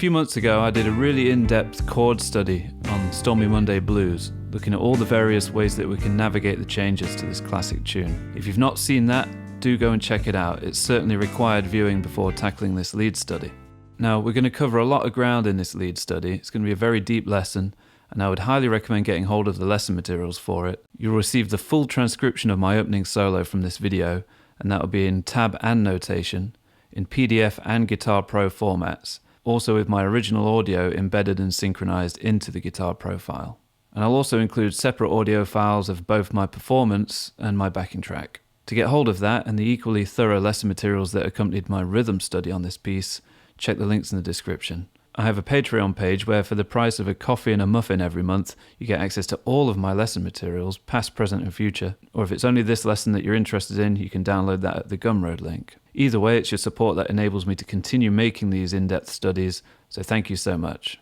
few months ago, I did a really in-depth chord study on Stormy Monday blues, looking at all the various ways that we can navigate the changes to this classic tune. If you've not seen that, do go and check it out. It's certainly required viewing before tackling this lead study. Now, we're going to cover a lot of ground in this lead study. It's going to be a very deep lesson, and I would highly recommend getting hold of the lesson materials for it. You'll receive the full transcription of my opening solo from this video, and that will be in tab and notation, in PDF and Guitar Pro formats, also with my original audio embedded and synchronized into the Guitar Pro file. And I'll also include separate audio files of both my performance and my backing track. To get hold of that and the equally thorough lesson materials that accompanied my rhythm study on this piece, check the links in the description. I have a Patreon page where for the price of a coffee and a muffin every month, you get access to all of my lesson materials, past, present and future. Or if it's only this lesson that you're interested in, you can download that at the Gumroad link. Either way, it's your support that enables me to continue making these in-depth studies, so thank you so much.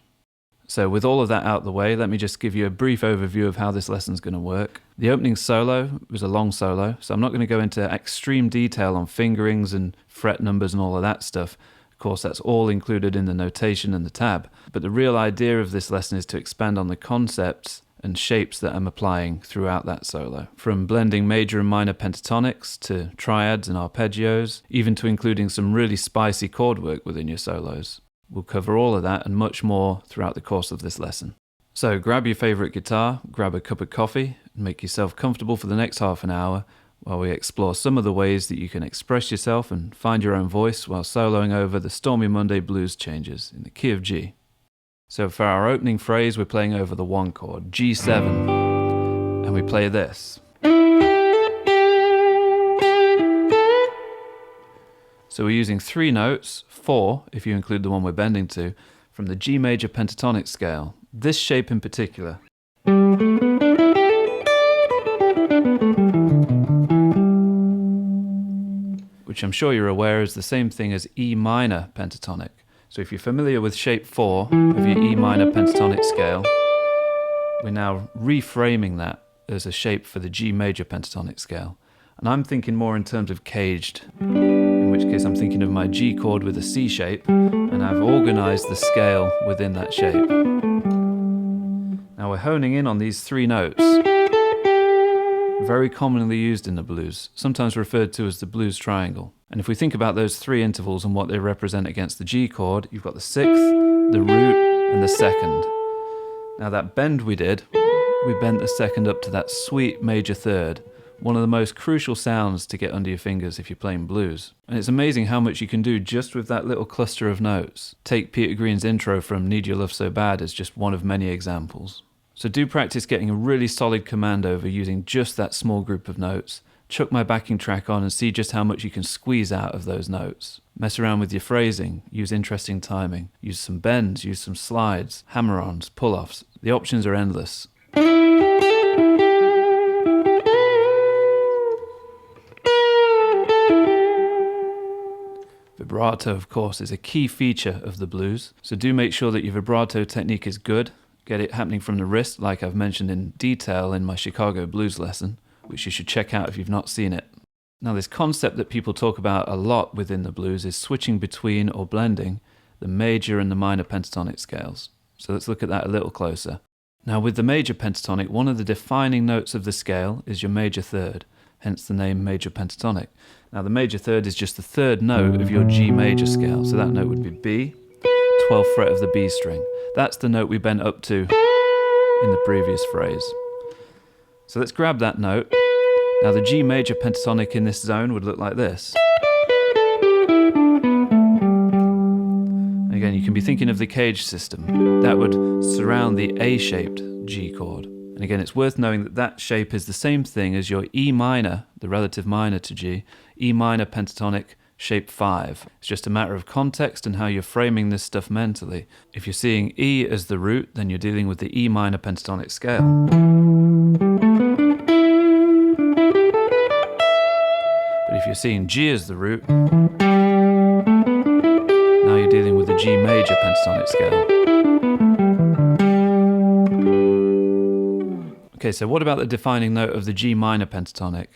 So with all of that out the way, let me just give you a brief overview of how this lesson's going to work. The opening solo was a long solo, so I'm not going to go into extreme detail on fingerings and fret numbers and all of that stuff. Of course, that's all included in the notation and the tab, but the real idea of this lesson is to expand on the concepts and shapes that I'm applying throughout that solo. From blending major and minor pentatonics to triads and arpeggios, even to including some really spicy chord work within your solos. We'll cover all of that and much more throughout the course of this lesson. So grab your favourite guitar, grab a cup of coffee, and make yourself comfortable for the next half an hour while we explore some of the ways that you can express yourself and find your own voice while soloing over the Stormy Monday blues changes in the key of G. So for our opening phrase, we're playing over the 1 chord, G7, and we play this. So we're using 3 notes, 4 if you include the one we're bending to, from the G major pentatonic scale, this shape in particular. Which I'm sure you're aware is the same thing as E minor pentatonic. So if you're familiar with shape 4 of your E minor pentatonic scale, we're now reframing that as a shape for the G major pentatonic scale. And I'm thinking more in terms of caged, in which case I'm thinking of my G chord with a C shape, and I've organized the scale within that shape. Now we're honing in on these 3 notes, very commonly used in the blues, sometimes referred to as the blues triangle. And if we think about those 3 intervals and what they represent against the G chord, you've got the 6th, the root, and the 2nd. Now that bend we did, we bent the 2nd up to that sweet major 3rd, one of the most crucial sounds to get under your fingers if you're playing blues. And it's amazing how much you can do just with that little cluster of notes. Take Peter Green's intro from Need Your Love So Bad as just one of many examples. So do practice getting a really solid command over using just that small group of notes. Chuck my backing track on and see just how much you can squeeze out of those notes. Mess around with your phrasing, use interesting timing, use some bends, use some slides, hammer-ons, pull-offs. The options are endless. Vibrato, of course, is a key feature of the blues, so do make sure that your vibrato technique is good. Get it happening from the wrist, like I've mentioned in detail in my Chicago blues lesson, which you should check out if you've not seen it. Now, this concept that people talk about a lot within the blues is switching between or blending the major and the minor pentatonic scales. So let's look at that a little closer. Now, with the major pentatonic, one of the defining notes of the scale is your major 3rd, hence the name major pentatonic. Now, the major 3rd is just the 3rd note of your G major scale, so that note would be B, 12th fret of the B string. That's the note we bent up to in the previous phrase. So let's grab that note. Now the G major pentatonic in this zone would look like this. Again, you can be thinking of the cage system. That would surround the A-shaped G chord. And again, it's worth knowing that that shape is the same thing as your E minor, the relative minor to G, E minor pentatonic shape 5. It's just a matter of context and how you're framing this stuff mentally. If you're seeing E as the root, then you're dealing with the E minor pentatonic scale. But if you're seeing G as the root, now you're dealing with the G major pentatonic scale. Okay, so what about the defining note of the G minor pentatonic?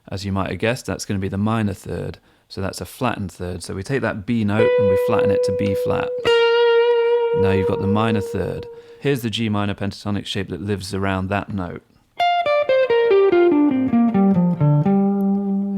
As you might have guessed, that's going to be the minor 3rd. So that's a flattened 3rd. So we take that B note and we flatten it to B flat. Now you've got the minor third. Here's the G minor pentatonic shape that lives around that note.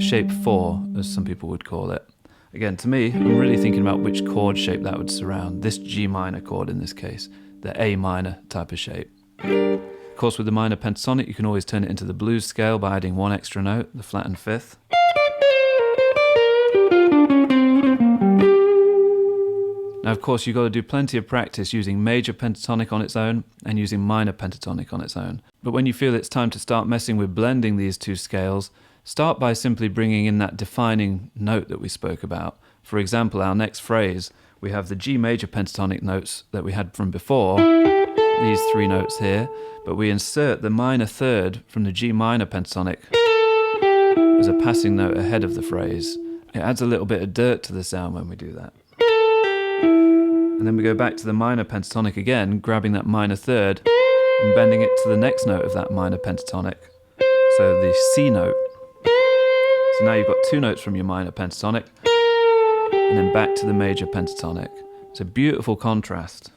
Shape 4, as some people would call it. Again, to me, I'm really thinking about which chord shape that would surround. This G minor chord in this case, the A minor type of shape. Of course, with the minor pentatonic, you can always turn it into the blues scale by adding one extra note, the flattened fifth. Now, of course, you've got to do plenty of practice using major pentatonic on its own and using minor pentatonic on its own. But when you feel it's time to start messing with blending these two scales, start by simply bringing in that defining note that we spoke about. For example, our next phrase, we have the G major pentatonic notes that we had from before, these three notes here, but we insert the minor third from the G minor pentatonic as a passing note ahead of the phrase. It adds a little bit of dirt to the sound when we do that. And then we go back to the minor pentatonic again, grabbing that minor third and bending it to the next note of that minor pentatonic, so the C note. So now you've got two notes from your minor pentatonic, and then back to the major pentatonic. It's a beautiful contrast.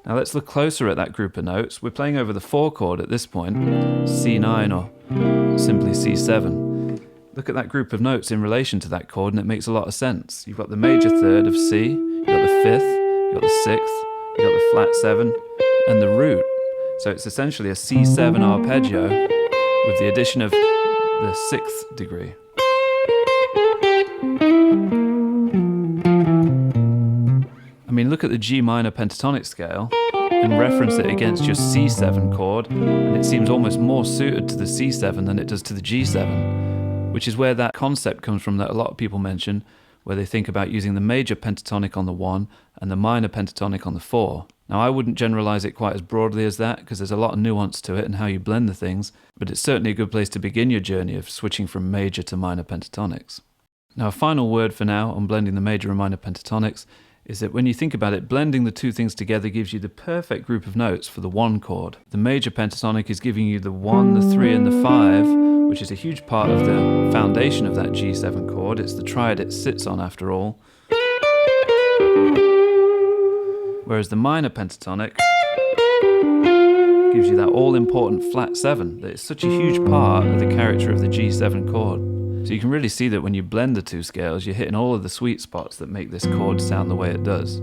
Now let's look closer at that group of notes. We're playing over the 4 chord at this point, C9 or simply C7. Look at that group of notes in relation to that chord and it makes a lot of sense. You've got the major third of C, you've got the 5th, you've got the 6th, you've got the flat 7, and the root. So it's essentially a C7 arpeggio with the addition of the 6th degree. I mean, look at the G minor pentatonic scale and reference it against your C7 chord, and it seems almost more suited to the C7 than it does to the G7, which is where that concept comes from that a lot of people mention, where they think about using the major pentatonic on the 1 and the minor pentatonic on the 4. Now, I wouldn't generalize it quite as broadly as that because there's a lot of nuance to it and how you blend the things, but it's certainly a good place to begin your journey of switching from major to minor pentatonics. Now, a final word for now on blending the major and minor pentatonics is that when you think about it, blending the two things together gives you the perfect group of notes for the 1 chord. The major pentatonic is giving you the 1, the 3, and the 5, which is a huge part of the foundation of that G7 chord. It's the triad it sits on after all. Whereas the minor pentatonic gives you that all-important flat 7 that is such a huge part of the character of the G7 chord. So you can really see that when you blend the two scales, you're hitting all of the sweet spots that make this chord sound the way it does.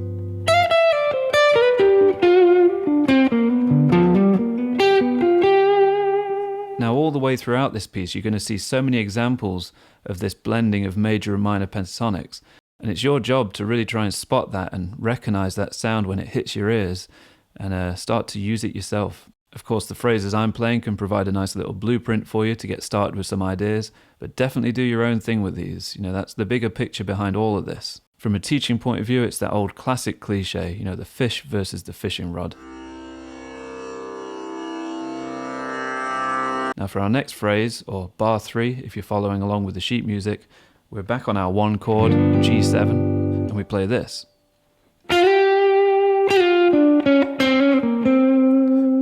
Now, all the way throughout this piece, you're going to see so many examples of this blending of major and minor pentatonics. And it's your job to really try and spot that and recognize that sound when it hits your ears and start to use it yourself. Of course, the phrases I'm playing can provide a nice little blueprint for you to get started with some ideas, but definitely do your own thing with these. You know, that's the bigger picture behind all of this. From a teaching point of view, it's that old classic cliche, you know, the fish versus the fishing rod. Now for our next phrase, or bar 3, if you're following along with the sheet music, we're back on our 1 chord, G7, and we play this.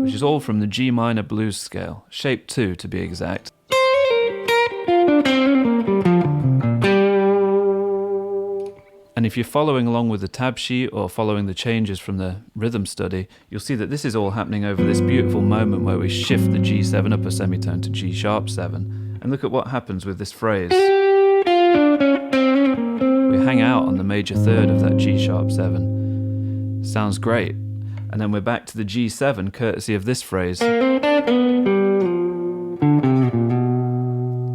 Which is all from the G minor blues scale, shape 2 to be exact. And if you're following along with the tab sheet or following the changes from the rhythm study, you'll see that this is all happening over this beautiful moment where we shift the G7 up a semitone to G sharp 7. And look at what happens with this phrase. We hang out on the major third of that G sharp 7. Sounds great. And then we're back to the G7 courtesy of this phrase,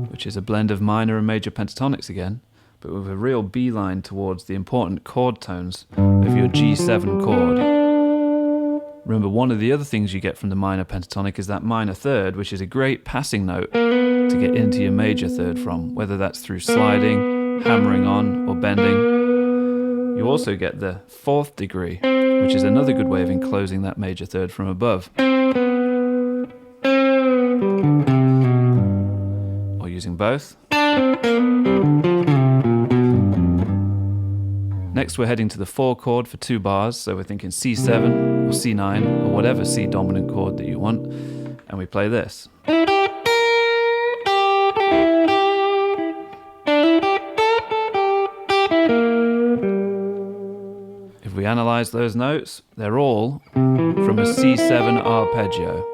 which is a blend of minor and major pentatonics again, but with a real beeline towards the important chord tones of your G7 chord. Remember, one of the other things you get from the minor pentatonic is that minor third, which is a great passing note to get into your major third from, whether that's through sliding, hammering on, or bending. You also get the 4th degree, which is another good way of enclosing that major third from above. Or using both. Next we're heading to the 4 chord for 2 bars, so we're thinking C7 or C9 or whatever C dominant chord that you want, and we play this. analyze those notes, they're all from a C7 arpeggio.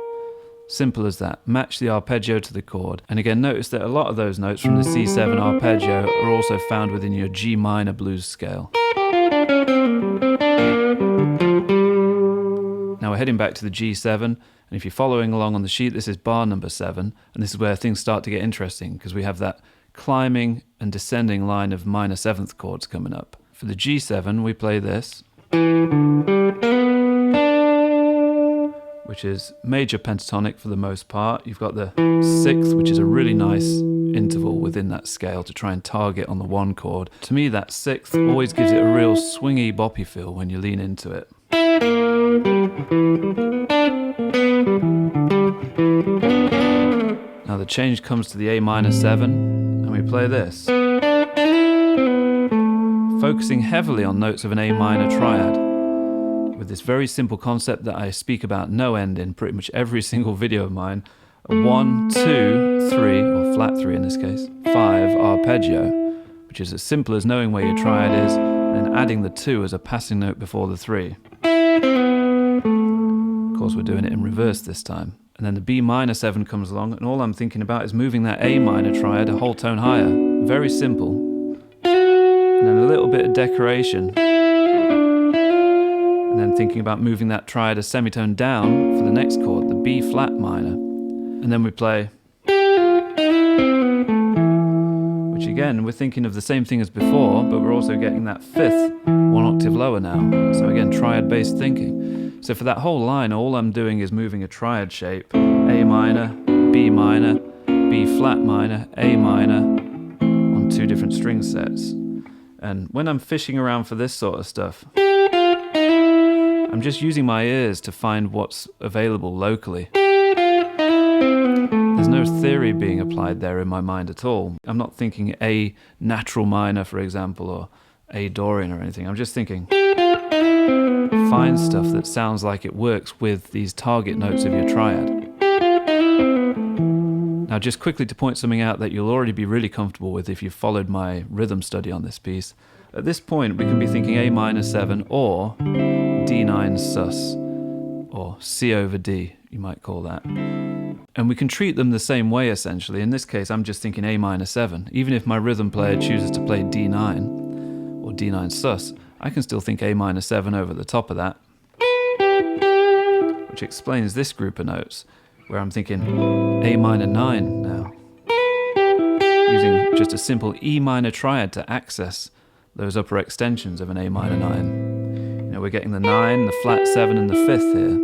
Simple as that. Match the arpeggio to the chord. And again, notice that a lot of those notes from the C7 arpeggio are also found within your G minor blues scale. Now we're heading back to the G7, and if you're following along on the sheet, this is bar number 7, and this is where things start to get interesting, because we have that climbing and descending line of minor 7th chords coming up. For the G7, we play this, which is major pentatonic for the most part. You've got the 6th, which is a really nice interval within that scale to try and target on the 1 chord. To me, that 6th always gives it a real swingy, boppy feel when you lean into it. Now the change comes to the A minor 7, and we play this, focusing heavily on notes of an A minor triad, with this very simple concept that I speak about no end in pretty much every single video of mine: a 1, 2, 3, or flat 3 in this case, 5 arpeggio, which is as simple as knowing where your triad is and then adding the 2 as a passing note before the 3. Of course, we're doing it in reverse this time. And then the B minor 7 comes along, and all I'm thinking about is moving that A minor triad a whole tone higher. Very simple. And then a little bit of decoration. And then thinking about moving that triad a semitone down for the next chord, the B flat minor. And then we play, which again, we're thinking of the same thing as before, but we're also getting that 5th 1 octave lower now. So again, triad-based thinking. So for that whole line, all I'm doing is moving a triad shape. A minor, B minor, B flat minor, A minor, on 2 different string sets. And when I'm fishing around for this sort of stuff, I'm just using my ears to find what's available locally. There's no theory being applied there in my mind at all. I'm not thinking A natural minor, for example, or A Dorian or anything. I'm just thinking, find stuff that sounds like it works with these target notes of your triad. Now, just quickly to point something out that you'll already be really comfortable with if you've followed my rhythm study on this piece. At this point, we can be thinking A minor 7 or D9 sus, or C over D, you might call that. And we can treat them the same way, essentially. In this case, I'm just thinking A minor 7. Even if my rhythm player chooses to play D9, or D9 sus, I can still think A minor 7 over the top of that, which explains this group of notes, where I'm thinking A minor 9 now, using just a simple E minor triad to access those upper extensions of an A minor 9. You know, we're getting the 9, the flat 7, and the 5th here.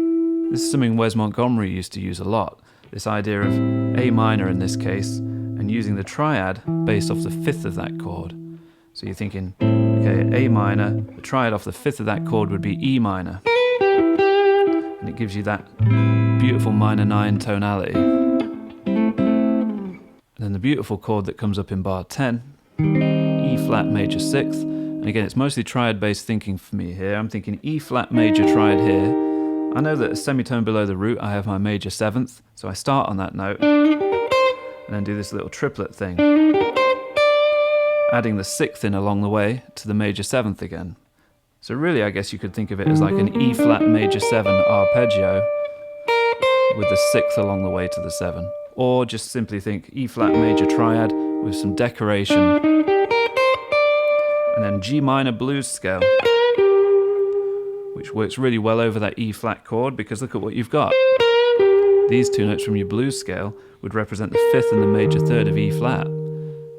This is something Wes Montgomery used to use a lot, this idea of A minor in this case, and using the triad based off the 5th of that chord. So you're thinking, okay, A minor, the triad off the 5th of that chord would be E minor. And it gives you that beautiful minor 9 tonality. And then the beautiful chord that comes up in bar 10, E flat major 6th. And again, it's mostly triad-based thinking for me here. I'm thinking E flat major triad here. I know that a semitone below the root, I have my major 7th. So I start on that note and then do this little triplet thing, adding the 6th in along the way to the major 7th again. So really, I guess you could think of it as like an E flat major 7 arpeggio with the 6th along the way to the 7. Or just simply think E flat major triad with some decoration, and then G minor blues scale, which works really well over that E flat chord, because look at what you've got. These 2 notes from your blues scale would represent the 5th and the major 3rd of E flat.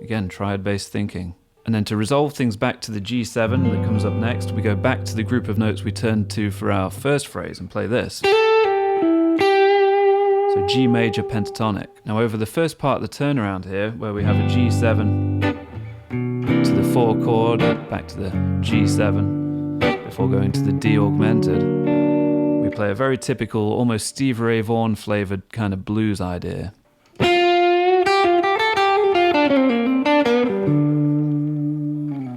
Again, triad-based thinking. And then to resolve things back to the G7 that comes up next, we go back to the group of notes we turned to for our first phrase and play this. So G major pentatonic. Now over the first part of the turnaround here, where we have a G7 to the 4 chord, back to the G7, before going to the D augmented, we play a very typical, almost Stevie Ray Vaughan flavoured kind of blues idea.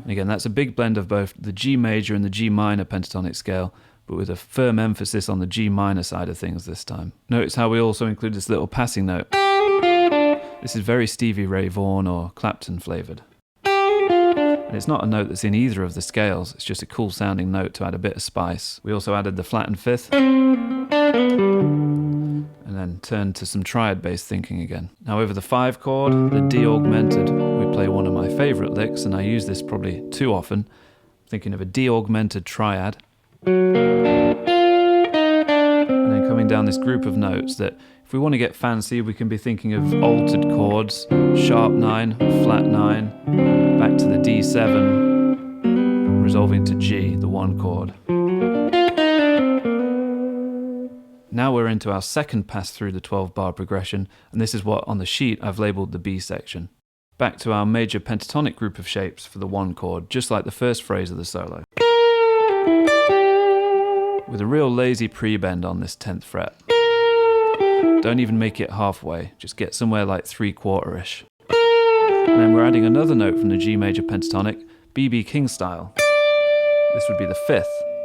And again, that's a big blend of both the G major and the G minor pentatonic scale, but with a firm emphasis on the G minor side of things this time. Notice how we also include this little passing note. This is very Stevie Ray Vaughan or Clapton flavoured. And it's not a note that's in either of the scales, it's just a cool sounding note to add a bit of spice. We also added the flattened fifth, and then turned to some triad based thinking again. Now over the 5 chord, the D augmented, we play one of my favourite licks, and I use this probably too often, thinking of a D augmented triad. And then coming down this group of notes that, if we want to get fancy, we can be thinking of altered chords, sharp 9, flat 9, back to the D7, resolving to G, the 1 chord. Now we're into our second pass through the 12-bar progression, and this is what on the sheet I've labelled the B section. Back to our major pentatonic group of shapes for the 1 chord, just like the first phrase of the solo. With a real lazy pre-bend on this 10th fret. Don't even make it halfway, just get somewhere like 3/4-ish. And then we're adding another note from the G major pentatonic, B.B. King style. This would be the 5th,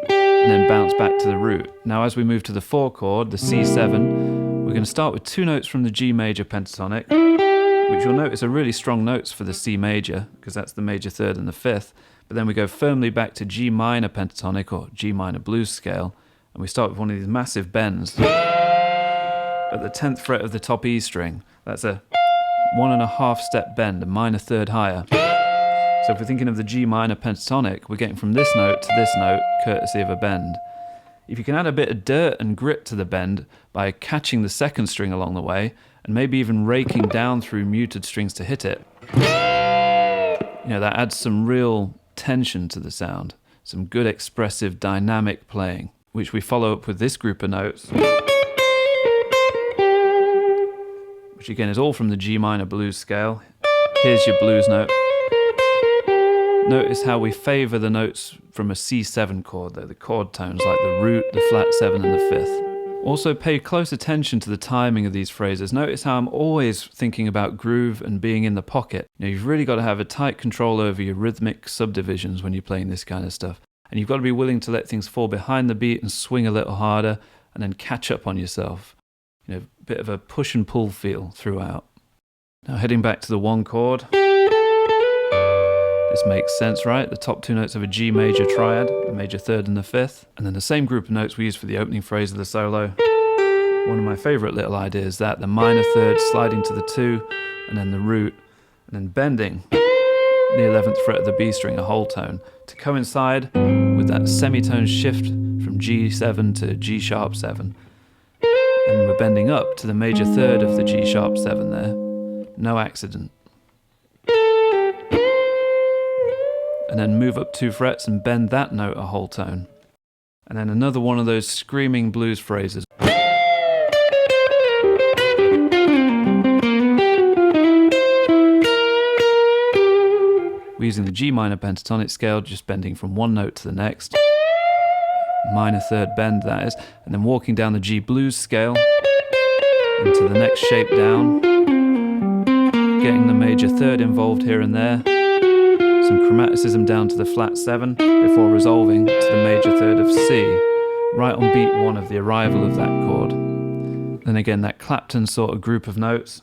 and then bounce back to the root. Now as we move to the 4 chord, the C7, we're going to start with 2 notes from the G major pentatonic, which you'll notice are really strong notes for the C major, because that's the major 3rd and the 5th, but then we go firmly back to G minor pentatonic, or G minor blues scale, and we start with one of these massive bends at the 10th fret of the top E string. That's a 1.5 step bend, a minor 3rd higher. So if we're thinking of the G minor pentatonic, we're getting from this note to this note, courtesy of a bend. If you can add a bit of dirt and grit to the bend by catching the 2nd string along the way, and maybe even raking down through muted strings to hit it, that adds some real tension to the sound, some good expressive dynamic playing, which we follow up with this group of notes, which again is all from the G minor blues scale. Here's your blues note. Notice how we favour the notes from a C7 chord though, the chord tones like the root, the flat 7 and the 5th. Also pay close attention to the timing of these phrases. Notice how I'm always thinking about groove and being in the pocket. You've really got to have a tight control over your rhythmic subdivisions when you're playing this kind of stuff. And you've got to be willing to let things fall behind the beat and swing a little harder and then catch up on yourself. A bit of a push and pull feel throughout. Now heading back to the 1 chord. This makes sense, right? The top 2 notes of a G major triad, the major 3rd and the 5th, and then the same group of notes we use for the opening phrase of the solo. One of my favourite little ideas, that the minor 3rd sliding to the 2, and then the root, and then bending the 11th fret of the B string, a whole tone, to coincide with that semitone shift from G7 to G sharp 7. And we're bending up to the major 3rd of the G sharp 7 there. No accident. And then move up 2 frets and bend that note a whole tone. And then another one of those screaming blues phrases. We're using the G minor pentatonic scale, just bending from one note to the next. Minor 3rd bend, that is. And then walking down the G blues scale into the next shape down. Getting the major 3rd involved here and there. Some chromaticism down to the flat 7 before resolving to the major 3rd of C, right on beat 1 of the arrival of that chord. Then again, that Clapton sort of group of notes.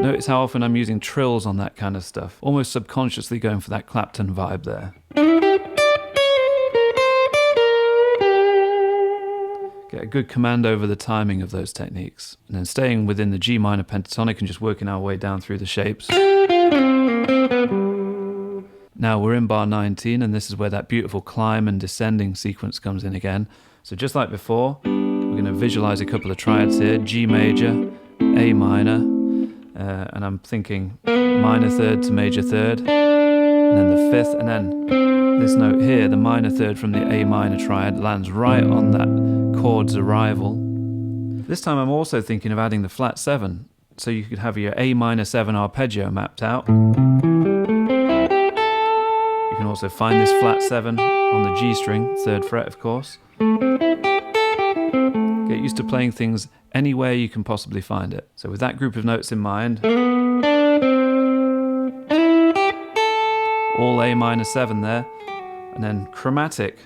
Notice how often I'm using trills on that kind of stuff, almost subconsciously going for that Clapton vibe there. Get a good command over the timing of those techniques, and then staying within the G minor pentatonic and just working our way down through the shapes. Now we're in bar 19, and this is where that beautiful climb and descending sequence comes in again. So just like before, we're going to visualize a couple of triads here, G major, A minor, and I'm thinking minor 3rd to major 3rd, and then the 5th, and then this note here, the minor 3rd from the A minor triad, lands right on that chord's arrival. This time I'm also thinking of adding the flat 7, so you could have your A minor 7 arpeggio mapped out. You can also find this flat 7 on the G string, 3rd fret of course. Get used to playing things anywhere you can possibly find it. So with that group of notes in mind, all A minor 7 there, and then chromatic.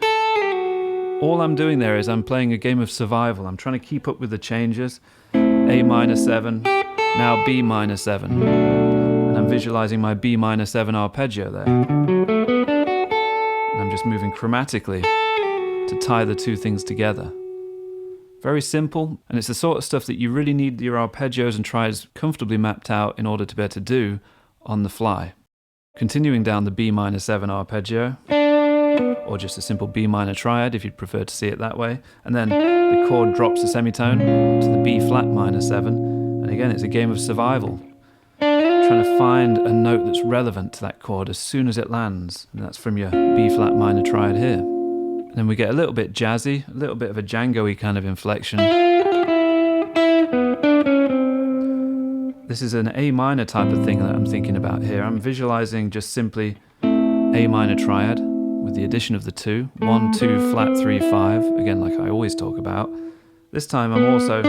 All I'm doing there is I'm playing a game of survival. I'm trying to keep up with the changes. A minor 7, now B minor 7. And I'm visualizing my B-7 arpeggio there. And I'm just moving chromatically to tie the two things together. Very simple, and it's the sort of stuff that you really need your arpeggios and triads comfortably mapped out in order to be able to do on the fly. Continuing down the B-7 arpeggio, or just a simple B minor triad if you'd prefer to see it that way, and then the chord drops a semitone to the B flat minor 7, and again it's a game of survival, trying to find a note that's relevant to that chord as soon as it lands, and that's from your B flat minor triad here. And then we get a little bit jazzy, a little bit of a Django-y kind of inflection. This is an A minor type of thing that I'm thinking about here. I'm visualizing just simply A minor triad with the addition of the 2, 1, 2, flat, 3, 5, again like I always talk about. This time I'm also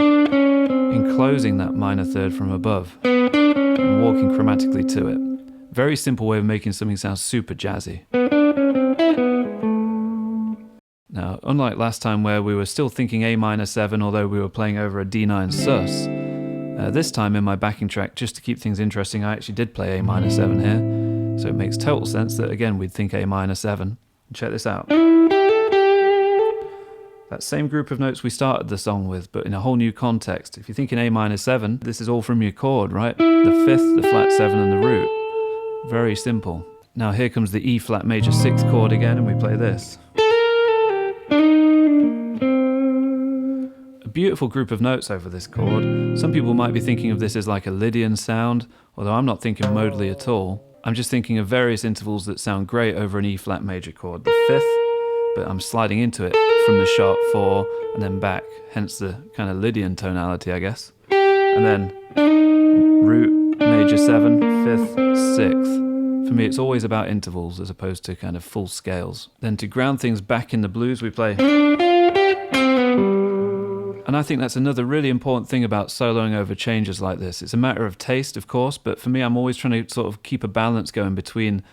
enclosing that minor third from above and walking chromatically to it. Very simple way of making something sound super jazzy. Now, unlike last time where we were still thinking A-7 although we were playing over a D9 sus, this time in my backing track, just to keep things interesting, I actually did play A-7 here, so it makes total sense that again we'd think A-7. Check this out. That same group of notes we started the song with, but in a whole new context. If you're thinking A-7, this is all from your chord, right? The 5th, the flat 7 and the root. Very simple. Now here comes the E flat major 6 chord again, and we play this. A beautiful group of notes over this chord. Some people might be thinking of this as like a Lydian sound, although I'm not thinking modally at all. I'm just thinking of various intervals that sound great over an E flat major chord. The 5th, but I'm sliding into it from the sharp 4 and then back, hence the kind of Lydian tonality, I guess. And then root, major 7, 5th, 6th. For me, it's always about intervals as opposed to kind of full scales. Then to ground things back in the blues, we play. And I think that's another really important thing about soloing over changes like this. It's a matter of taste, of course, but for me, I'm always trying to sort of keep a balance going between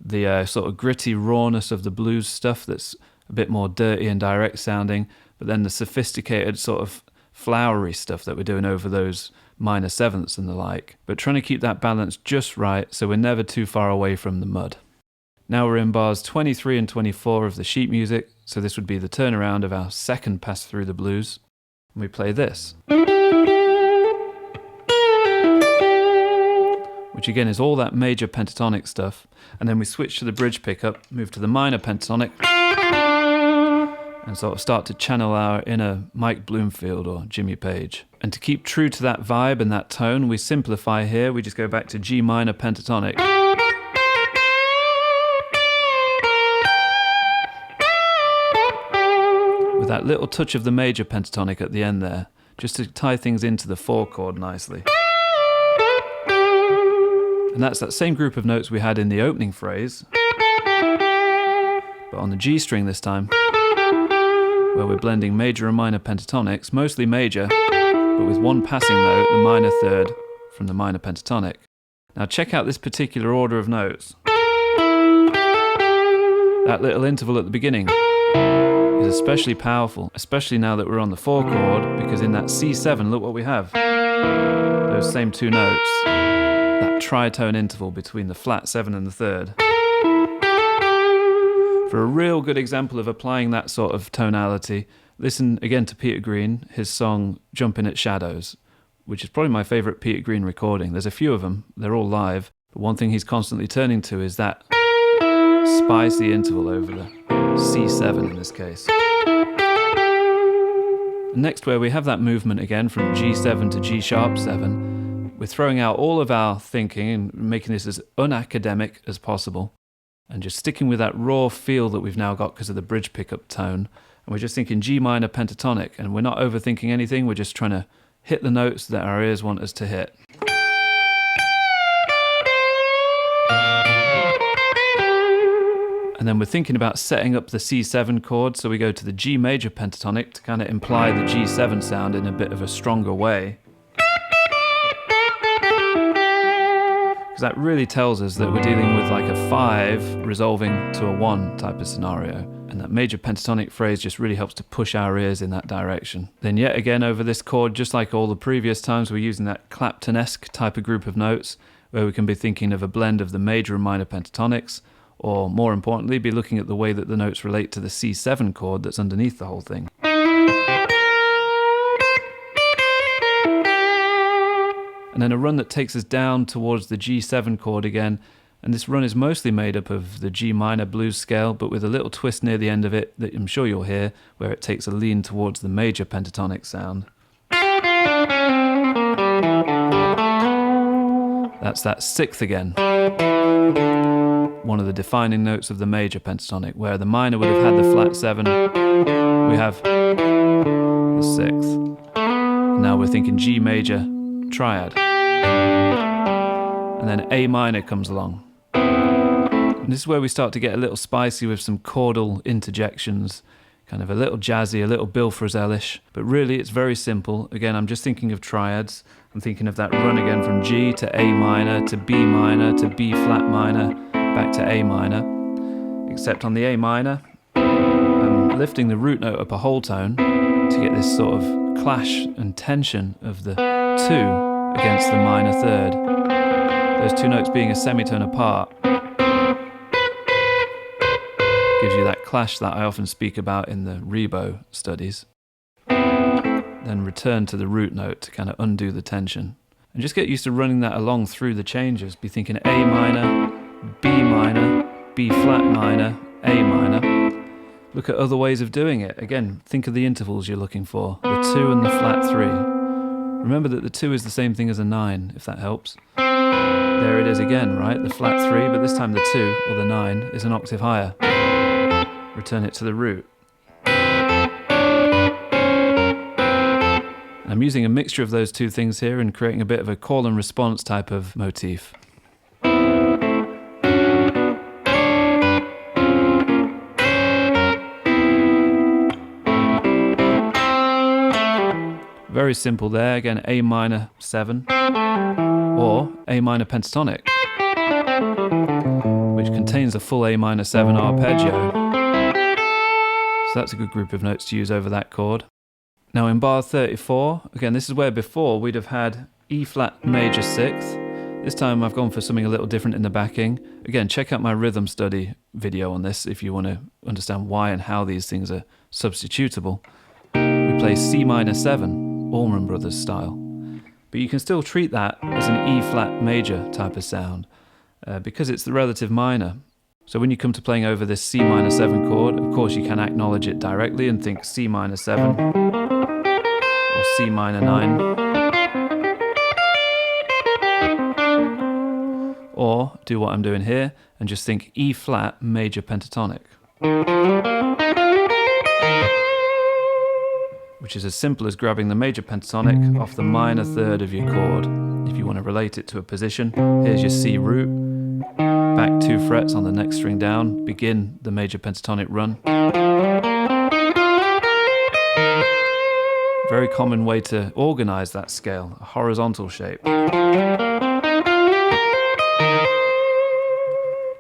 the sort of gritty rawness of the blues stuff that's a bit more dirty and direct sounding, but then the sophisticated sort of flowery stuff that we're doing over those minor 7ths and the like. But trying to keep that balance just right so we're never too far away from the mud. Now we're in bars 23 and 24 of the sheet music, so this would be the turnaround of our second pass through the blues. And we play this, which again is all that major pentatonic stuff, and then we switch to the bridge pickup, move to the minor pentatonic, and sort of start to channel our inner Mike Bloomfield or Jimmy Page. And to keep true to that vibe and that tone, we simplify here, we just go back to G minor pentatonic. With that little touch of the major pentatonic at the end there, just to tie things into the 4 chord nicely. And that's that same group of notes we had in the opening phrase, but on the G string this time, where we're blending major and minor pentatonics, mostly major, but with one passing note, the minor third, from the minor pentatonic. Now check out this particular order of notes. That little interval at the beginning is especially powerful, especially now that we're on the 4 chord, because in that C7, look what we have. Those same 2 notes, that tritone interval between the flat 7 and the 3rd. For a real good example of applying that sort of tonality, listen again to Peter Green, his song Jumpin' at Shadows, which is probably my favourite Peter Green recording. There's a few of them, they're all live, but one thing he's constantly turning to is that spicy interval over the C7 in this case. And next, where we have that movement again from G7 to G sharp 7, we're throwing out all of our thinking and making this as unacademic as possible, and just sticking with that raw feel that we've now got because of the bridge pickup tone. And we're just thinking G minor pentatonic, and we're not overthinking anything, we're just trying to hit the notes that our ears want us to hit. And then we're thinking about setting up the C7 chord, so we go to the G major pentatonic to kind of imply the G7 sound in a bit of a stronger way. Because that really tells us that we're dealing with like a 5 resolving to a 1 type of scenario. And that major pentatonic phrase just really helps to push our ears in that direction. Then yet again over this chord, just like all the previous times, we're using that Clapton-esque type of group of notes. where we can be thinking of a blend of the major and minor pentatonics, or more importantly, be looking at the way that the notes relate to the C7 chord that's underneath the whole thing. And then a run that takes us down towards the G7 chord again, and this run is mostly made up of the G minor blues scale, but with a little twist near the end of it that I'm sure you'll hear, where it takes a lean towards the major pentatonic sound. That's that sixth again. One of the defining notes of the major pentatonic, where the minor would have had the flat 7, we have the sixth. Now we're thinking G major triad. And then A minor comes along. And this is where we start to get a little spicy with some chordal interjections, kind of a little jazzy, a little Bill Frisell-ish, but really it's very simple. Again, I'm just thinking of triads. I'm thinking of that run again from G to A minor to B minor to B flat minor, back to A minor. Except on the A minor, I'm lifting the root note up a whole tone to get this sort of clash and tension of the 2 against the minor third. Those two notes being a semitone apart gives you that clash that I often speak about in the rebo studies. Then return to the root note to kind of undo the tension. And just get used to running that along through the changes. Be thinking A minor, B minor, B flat minor, A minor. Look at other ways of doing it. Again, think of the intervals you're looking for. The 2 and the flat 3. Remember that the 2 is the same thing as a 9, if that helps. There it is again, right? The flat 3, but this time the 2, or the 9, is an octave higher. Return it to the root. I'm using a mixture of those two things here and creating a bit of a call and response type of motif. Very simple there, again A minor 7 or A minor pentatonic, which contains a full A minor 7 arpeggio. So that's a good group of notes to use over that chord. Now in bar 34, again this is where before we'd have had E flat major 6th. This time I've gone for something a little different in the backing. Again, check out my rhythm study video on this if you want to understand why and how these things are substitutable. We play C minor 7, Allman Brothers style. But you can still treat that as an E flat major type of sound because it's the relative minor. So when you come to playing over this C minor 7 chord, of course you can acknowledge it directly and think C minor 7 or C minor 9. Or do what I'm doing here and just think E flat major pentatonic, which is as simple as grabbing the major pentatonic off the minor third of your chord. If you want to relate it to a position, here's your C root, back 2 frets on the next string down, begin the major pentatonic run. Very common way to organize that scale, a horizontal shape.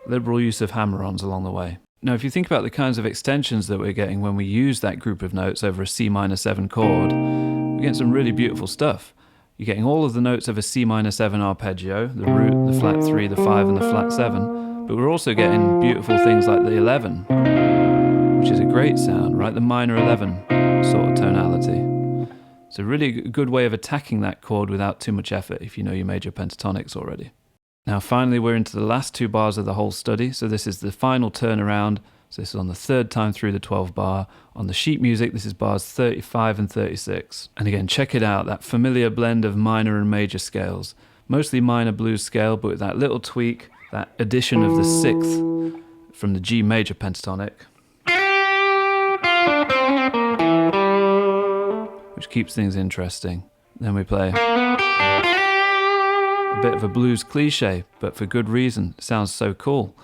Liberal use of hammer-ons along the way. Now, if you think about the kinds of extensions that we're getting when we use that group of notes over a C minor 7 chord, we're getting some really beautiful stuff. You're getting all of the notes of a C minor 7 arpeggio, the root, the flat 3, the 5 and the flat 7, but we're also getting beautiful things like the 11, which is a great sound, right? The minor 11 sort of tonality. It's a really good way of attacking that chord without too much effort if you know your major pentatonics already. Now finally we're into the last 2 bars of the whole study, so this is the final turnaround. So this is on the 3rd time through the 12 bar. On the sheet music this is bars 35 and 36. And again, check it out, that familiar blend of minor and major scales. Mostly minor blues scale, but with that little tweak, that addition of the 6th from the G major pentatonic, which keeps things interesting. Then we play a bit of a blues cliche, but for good reason. It sounds so cool.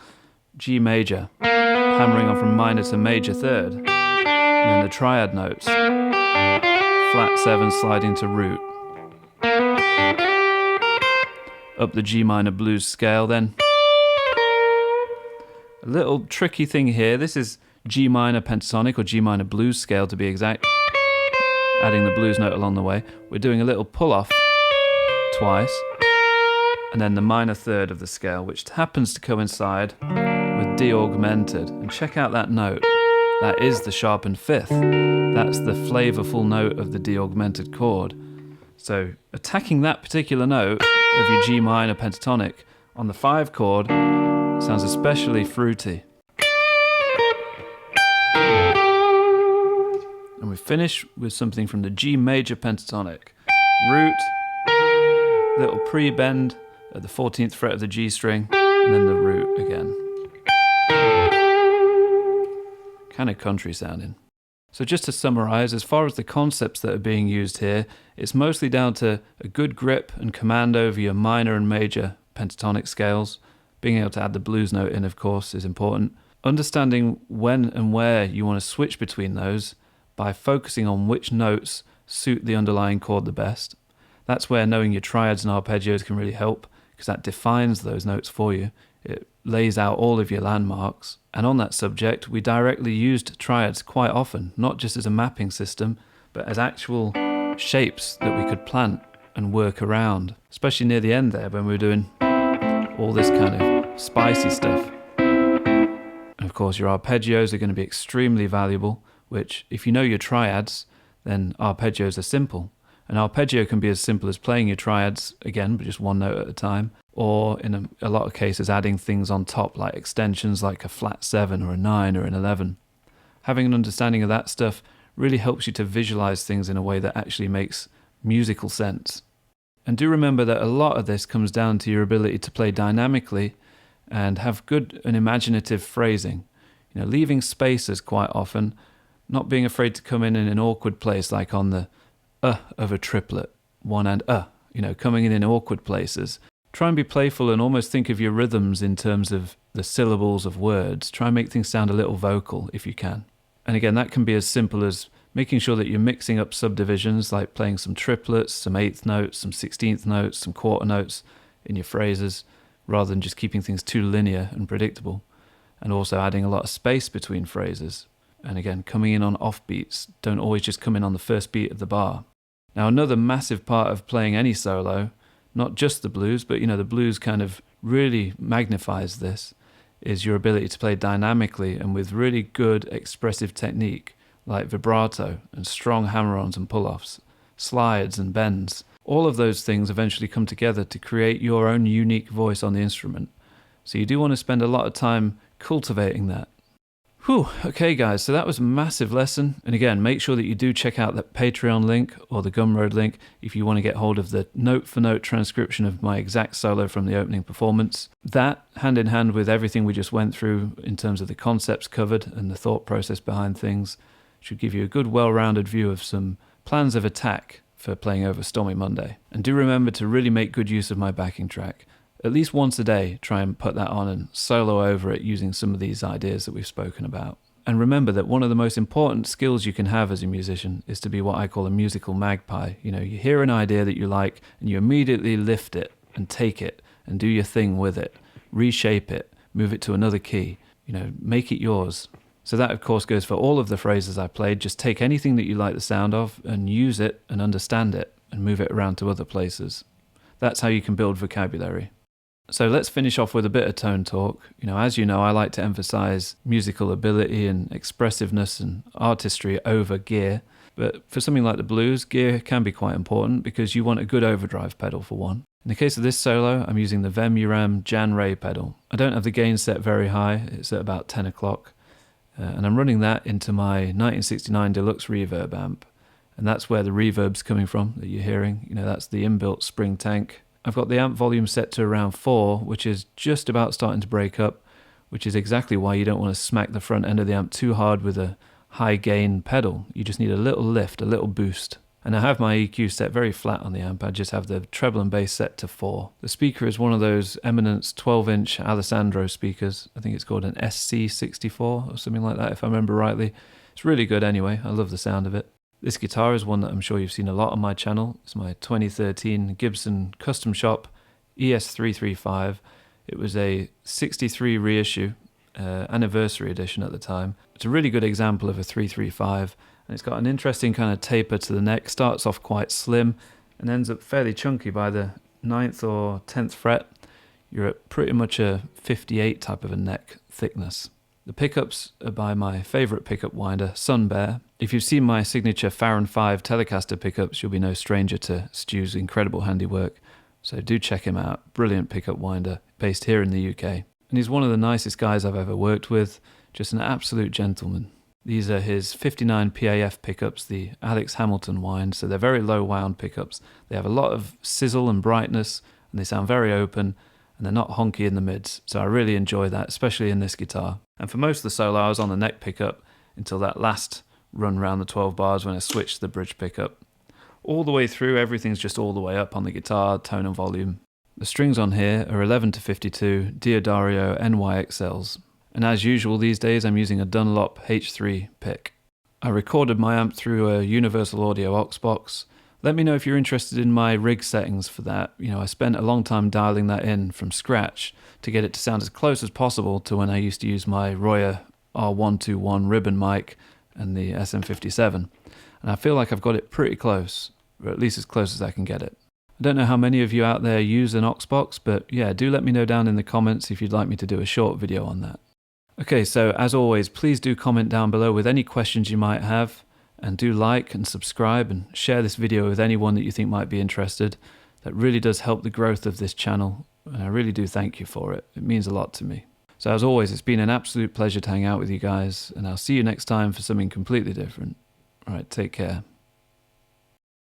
G major, hammering on from minor to major 3rd, and then the triad notes, flat 7 sliding to root, up the G minor blues scale. Then a little tricky thing here, this is G minor pentatonic or G minor blues scale to be exact, adding the blues note along the way. We're doing a little pull off twice, and then the minor third of the scale, which happens to coincide with D augmented. And check out that note. That is the sharpened fifth. That's the flavorful note of the D augmented chord. So attacking that particular note of your G minor pentatonic on the 5 chord sounds especially fruity. And we finish with something from the G major pentatonic. Root, little pre-bend at the 14th fret of the G string, and then the root again. Kind of country sounding. So just to summarize, as far as the concepts that are being used here, it's mostly down to a good grip and command over your minor and major pentatonic scales. Being able to add the blues note in, of course, is important. Understanding when and where you want to switch between those by focusing on which notes suit the underlying chord the best. That's where knowing your triads and arpeggios can really help, because that defines those notes for you. It lays out all of your landmarks. And on that subject, we directly used triads quite often, not just as a mapping system, but as actual shapes that we could plant and work around, especially near the end there when we were doing all this kind of spicy stuff. And of course, your arpeggios are going to be extremely valuable, which, if you know your triads, then arpeggios are simple. An arpeggio can be as simple as playing your triads, again, but just one note at a time, or in a lot of cases adding things on top like extensions like a flat 7 or a 9 or an 11. Having an understanding of that stuff really helps you to visualize things in a way that actually makes musical sense. And do remember that a lot of this comes down to your ability to play dynamically and have good and imaginative phrasing. You know, leaving spaces quite often, not being afraid to come in an awkward place like on the of a triplet, one and coming in awkward places. Try and be playful and almost think of your rhythms in terms of the syllables of words. Try and make things sound a little vocal if you can. And again, that can be as simple as making sure that you're mixing up subdivisions, like playing some triplets, some 8th notes, some 16th notes, some quarter notes in your phrases, rather than just keeping things too linear and predictable. And also adding a lot of space between phrases. And again, coming in on offbeats. Don't always just come in on the first beat of the bar. Now, another massive part of playing any solo, not just the blues, but the blues kind of really magnifies this, is your ability to play dynamically and with really good expressive technique, like vibrato and strong hammer-ons and pull-offs, slides and bends. All of those things eventually come together to create your own unique voice on the instrument. So you do want to spend a lot of time cultivating that. Whew, okay guys, so that was a massive lesson. And again, make sure that you do check out that Patreon link or the Gumroad link if you want to get hold of the note-for-note transcription of my exact solo from the opening performance. That, hand in hand with everything we just went through in terms of the concepts covered and the thought process behind things, should give you a good well-rounded view of some plans of attack for playing over Stormy Monday. And do remember to really make good use of my backing track. At least once a day, try and put that on and solo over it using some of these ideas that we've spoken about. And remember that one of the most important skills you can have as a musician is to be what I call a musical magpie. You hear an idea that you like and you immediately lift it and take it and do your thing with it. Reshape it, move it to another key, make it yours. So that, of course, goes for all of the phrases I played. Just take anything that you like the sound of and use it and understand it and move it around to other places. That's how you can build vocabulary. So let's finish off with a bit of tone talk. As you know, I like to emphasize musical ability and expressiveness and artistry over gear. But for something like the blues, gear can be quite important because you want a good overdrive pedal for one. In the case of this solo, I'm using the Vemuram Jan Ray pedal. I don't have the gain set very high, it's at about 10 o'clock. And I'm running that into my 1969 Deluxe Reverb amp. And that's where the reverb's coming from that you're hearing. That's the inbuilt spring tank. I've got the amp volume set to around 4, which is just about starting to break up, which is exactly why you don't want to smack the front end of the amp too hard with a high gain pedal. You just need a little lift, a little boost. And I have my EQ set very flat on the amp. I just have the treble and bass set to 4. The speaker is one of those Eminence 12-inch Alessandro speakers. I think it's called an SC64 or something like that, if I remember rightly. It's really good anyway. I love the sound of it. This guitar is one that I'm sure you've seen a lot on my channel. It's my 2013 Gibson Custom Shop ES335. It was a 63 reissue, anniversary edition at the time. It's a really good example of a 335, and it's got an interesting kind of taper to the neck. Starts off quite slim and ends up fairly chunky by the 9th or 10th fret, you're at pretty much a 58 type of a neck thickness. The pickups are by my favourite pickup winder, Sun Bear. If you've seen my signature Farron 5 Telecaster pickups, you'll be no stranger to Stu's incredible handiwork, so do check him out. Brilliant pickup winder, based here in the UK. And he's one of the nicest guys I've ever worked with, just an absolute gentleman. These are his 59 PAF pickups, the Alex Hamilton wind, so they're very low wound pickups. They have a lot of sizzle and brightness, and they sound very open, and they're not honky in the mids, so I really enjoy that, especially in this guitar. And for most of the solo I was on the neck pickup until that last run around the 12 bars when I switched to the bridge pickup. All the way through, everything's just all the way up on the guitar, tone and volume. The strings on here are 11 to 52 Diodario NYXLs. And as usual these days, I'm using a Dunlop H3 pick. I recorded my amp through a Universal Audio OxBox. Let me know if you're interested in my rig settings for that. I spent a long time dialing that in from scratch to get it to sound as close as possible to when I used to use my Royer R121 ribbon mic and the SM57. And I feel like I've got it pretty close, or at least as close as I can get it. I don't know how many of you out there use an OxBox, but yeah, do let me know down in the comments if you'd like me to do a short video on that. Okay, so as always, please do comment down below with any questions you might have, and do like and subscribe and share this video with anyone that you think might be interested. That really does help the growth of this channel, and I really do thank you for it. It means a lot to me. So as always, it's been an absolute pleasure to hang out with you guys, and I'll see you next time for something completely different. Alright, take care.